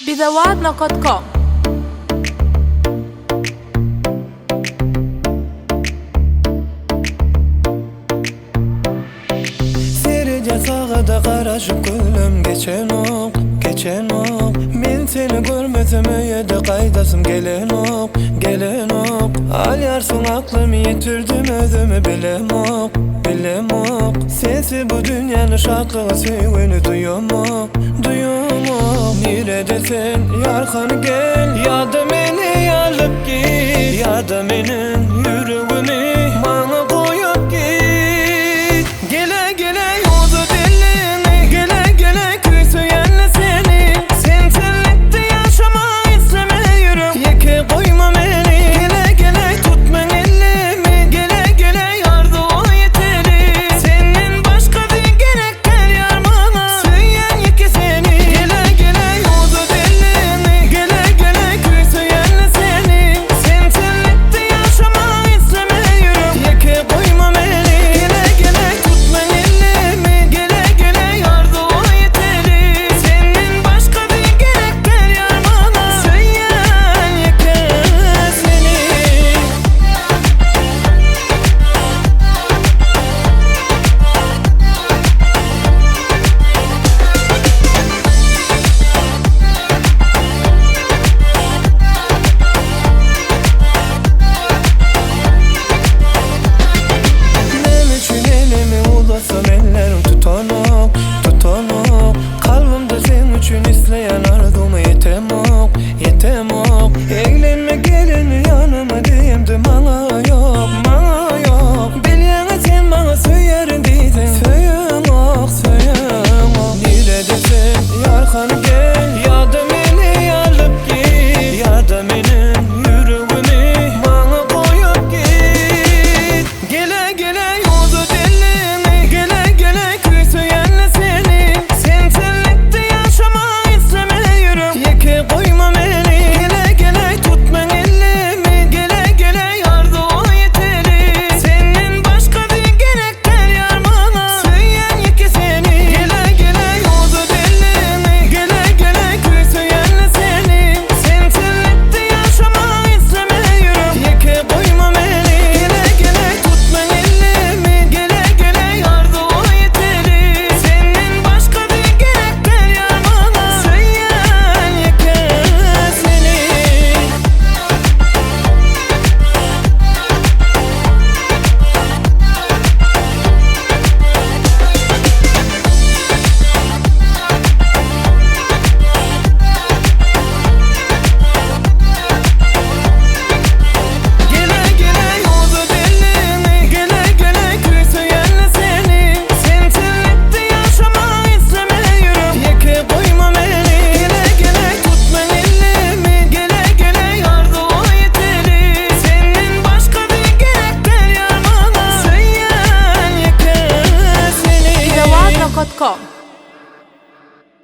bizawadna.com. Serice sağda qarashib ko'nglim geçen ok Men seni görmedim öyle qaydasım gelen ok Al yarsın aklımı yitirdim özümü bilem ok Sensiz bu dünyanın şadlığı sevini duyuyorum Neredesin yarkanı gel ya da beni alıp git Ya da benim yüreğimi bana koyup git Gele yolda dilini gele küy söylenle seni Sensinlikte yaşamak istemiyorum Yeke koyma beni Gele tutma elimi Gele yardı o yeteri Senin başka bir gerek gel yar bana Söyleyen yeke seni Gele yolda dilini gele küy söylenle seni Sensinlikte yaşamak istemiyorum Yeke koyma beni Gele tutma elimi Gele yardı o yeteri Senin başka bir gerek gel yar bana Söyleyen yeke seni Nem için elimi ulasam ellerim tutanok Kalbimde sen için isteyen